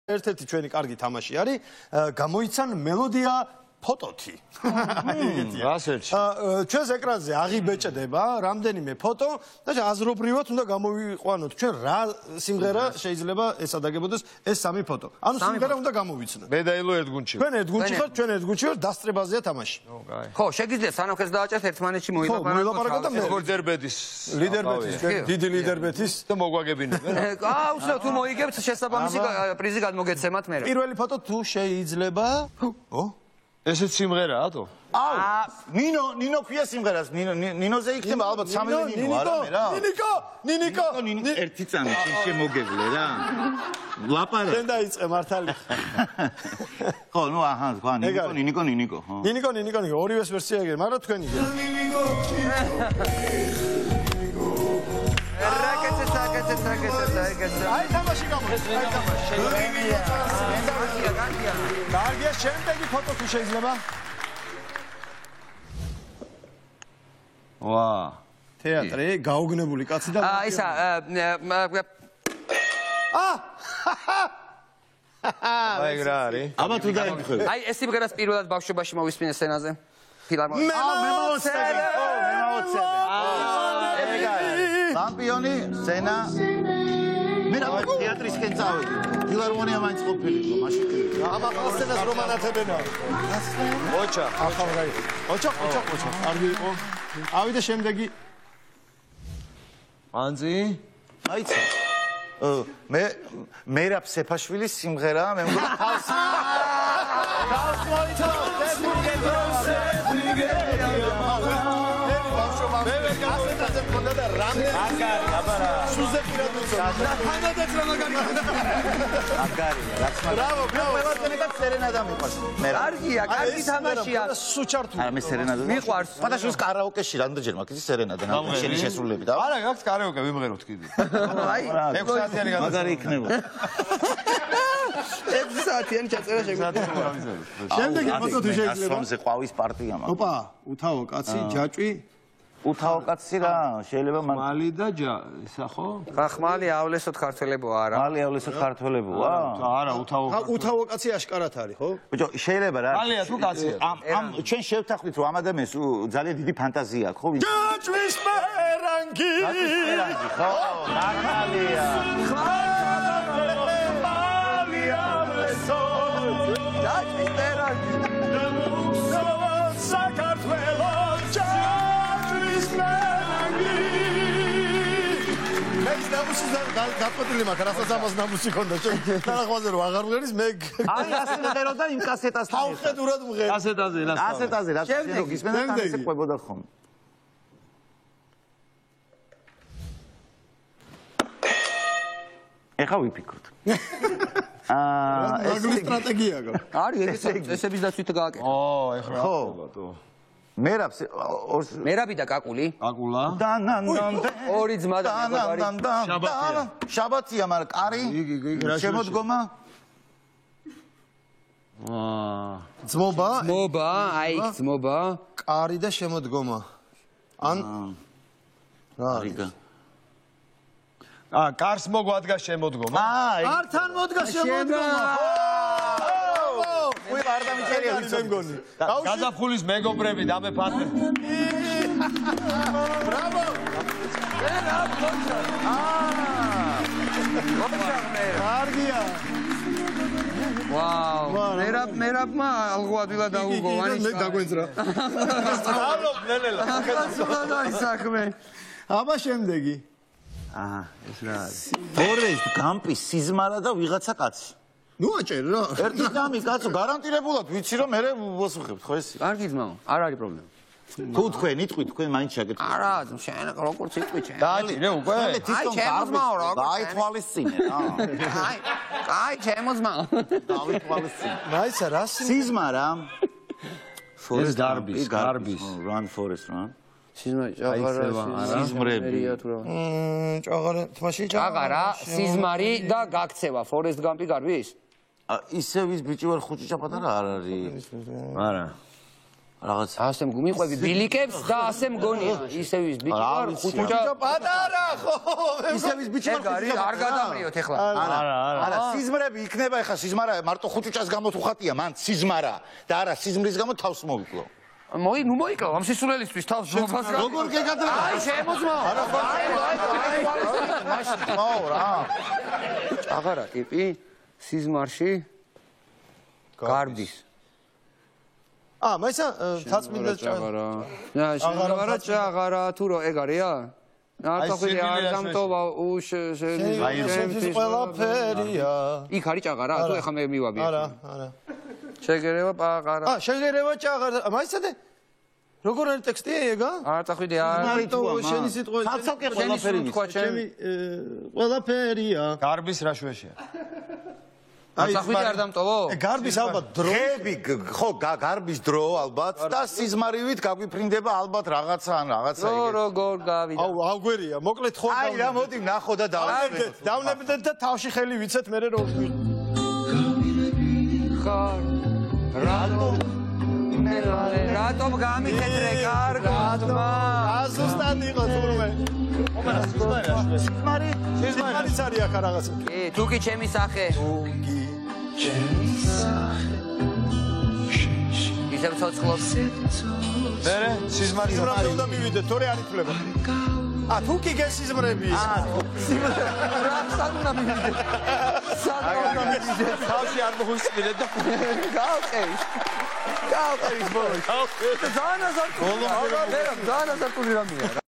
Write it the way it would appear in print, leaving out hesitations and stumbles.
ერთ-ერთი ჩვენი კარგი თამაში არის გამოიცან მელოდია ფოტოთი. ჩვენს ეკრანზე აღიბეჭდება რამდენიმე ფოტო და აზრობრივად უნდა გამოვიყვანოთ ჩვენ რა სიმღერა შეიძლება ესადაგებოდეს ეს სამი ფოტო. ანუ სიმღერა უნდა გამოვიცნოთ. მე და ილო ერთ გუნდში. ჩვენ ერთ გუნდში ხართ, ჩვენ ერთ გუნდში ვართ, დასწრებაზეა თამაში. ხო, შეგიძლიათ სანახეს დააჭერთ ერთმანეთში მოილაპარაკოთ და მე ლიდერბეთის დიდი ლიდერბეთის და მოგვაგებინებთ. აუცილებლად თუ მოიგებთ შესაბამისი პრიზი გადმოგეცემათ მე. პირველი ფოტო თუ შეიძლება ესეც სიმღერაა თო? ნინო ქვია სიმღერას, ნინოზე იქნება ალბათ სამივე ნინო, არა მე რა. ნინიკო. ერთი წამი შემოგევლე რა. ლაპარაკ. შენ დაიწყე მართალი. ხო, ნუ აჰა, თქვა ნინიკო, ხო. ნინიკო, ორივეს ვერსია გერ, მაგრამ თქვენი გერ. აი თამაში გამოდის, აი თამაში. კარგია, შემდეგი ფოტო თუ შეიძლება? ვა, თეატრი, გაუგნებული კაცი და ისა აი რა არის? აბა თუ დაიფხებ. აი ეს სიმღერას პირველად ბავშვობაში მოვისმინე სცენაზე. ფილარმონიაში. მე მოვაცდები. ლამპიონი, სცენა. მე რა თეატრისკენ წავედი. ფილარმონია მაინც ყოფილიყო, მაშინ. აბა სცენას რომანათებენ არის. ოჩა. ახალ რაი. ოჩა. კარგი იყო. ავიდა შემდეგი. ანძი? აიცა. მე რა ფსეფაშვილის სიმღერაა, მე მგონი ხალხს. ხალხს მოიცა. კარგია, კარგი თამაშია. სუჩართული. მე სერენადა. მიყვარს. ფათაშვილის კარაოკეში რამდენჯერ მაქვს სერენადა, შენი შესრულებით. არა, გაქვს კარაოკე ვიმღეროთ კიდე. აი, 6 საათიანი გადაწყდა. მაგარი იქნება. 6 საათიანი ჩაწერა შეგვიძლია. შემდეგი ფოტო თუ შეიძლება? ასრომზე ყვავის პარტია მაქვს. ოპა, უთავო კაცი, ჯაჭვი. უთავო კაცი რა, შეიძლება მალი და ისა ხო? ხმალი ავლესოთ ქართველებოა არა. მალი ავლესოთ ქართველებოა? არა, უთავო. უთავო კაცი აშკარად არის, ხო? ბიჭო, შეიძლება რა. მალია თუ კაცია. ამ ჩვენ შევთანხმდით რომ ამ ადამიანს ძალიან დიდი ფანტაზია აქვს, ხო? ჯაჭვის პერანგი. ხო, მართალია. მალი ავლესოთ. ჯაჭვის პერანგი. გაპოტილი მაქვს, რასაც ამას ნამუსი ქონდა ჩვენ. თანახვაზე რომ აღარ მღერის, მე აი ასე მღეროდა იმ კასეტასთან. ხალხედურად მღერი. კასეტაზე რა. კასეტაზე რა შეიძლება გისმენდა თან ესე ყვებოდა ხომ. ეხა ვიფიქროთ. რაგული სტრატეგია გაქვს. არის ესების დაცვით გააკეთე. ეხლა ხო. მერაბი და კაკული. კაკულა. ორი ძმა და შაბათია. შაბათია, მაგრამ კარი შემოდგომა. ძმობა, აი ძმობა. კარი და შემოდგომა. ან რა რიგა. კარს მოგვადგა შემოდგომა. ართან მოდგა შემოდგომა. უი არ დამიწერია ვიცი მგონი. გაზაფხულის მეგობრები დამეფატე. ბრავო. კარგია. ვაუ. მერაბმა ალღოადვილა დაუგო ვანიშა. მე დაგვეძრა. სწავლობ ნელელა. აი საქმე. აბა შემდეგი. ეს რა არის? ფორესტ გამპის სიზმარა და ვიღაცა კაცი. ნუ აჭერ რა. ერთი ძამი კაცო გარანტირებულად ვიცი რომ მე ვოსუხებთ ხო ეს? კარგი ძმაო, არ არის პრობლემა. თუ თქვენ იტყვით, თქვენ მაინც შეგეთქვით. არა, შენ როგორც იტყვი ჩემ. დააჭირე უკვე? აი, ჩემო როგორ? დაითვალისწინე რა. აი, ჩემო ძმაო. დაითვალისწინე. მაიცა რა სიზმარა. ეს გარბის. Run forest run. სიზმრები. ჭაღარა, თმაში ჭაღარა, სიზმარი და გაქცევა. Forest Gump-ი გარბის? ისე ვის ბიჭი ვარ ხუჭი ჩაპატარა არ არის. არა. რაღაც ასე მიყვები ბილიკებს და ასე მგონია ისევ ის ბიჭი ვარ ხუჭა პატარა ხო ისევ ის ბიჭი ეგ არის არ გადამრიოთ ეხლა არა სიზმრები იქნება ეხლა სიზმარა მარტო ხუჭუჭას გამო თუ ხატია მან სიზმარა და არა სიზმრის გამო თავს მოვიკლო ნუ მოიკლო ამ სისულელისთვის თავს შევფასე როგორ გეკადრა აი შემოძმო მაო რა აღარა ტიპი სიზმარში გარბის მაისა თაცმინდა ჭაღარა აღარა ჭაღარა თუ რო ეგ არია ნახე არ დამტოვა უშ შემთხვევის ყველაფერია იქ არის ჭაღარა თუ ეხა მე მივაბი არა შეგერევა პაყარა შეგერევა ჭაღარა მაისადე როგორ არის ტექსტია ეგა არ წახვიდე არ შენი სიტყვა ცალცალკე ყველაფერი ჩემი ყველაფერია გარბის რა შვეშია არ წახვიდე არ დამტოვო გარბის ალბათ დრო ხეები ხო გარბის დრო ალბათ და სიზმარივით გაგვიფრინდება ალბათ რაღაცა ან რაღაცა როგორ გავიდა აგვერია მოკლედ ხო აი რა მოდი ნახო და დავნებდეთ და თავში ხელი ვიცეთ მე რომ ხარ რატომ გამიქეთრე კარგადმა ზუსტად იყო თურმე სიზმარიც არის ახლა რაღაცა კი თუ კი ჩემი სახე ისევ ცოცხლობს მერე სიზმარი სიზმრამდე უნდა მივიდეთ თორე არ ითვლება თუ კი გესიზმრები სად უნდა მივიდე თავში არ მოხსნილეთ და გავყევი ბოლოს ძალიან აზარტული რამეა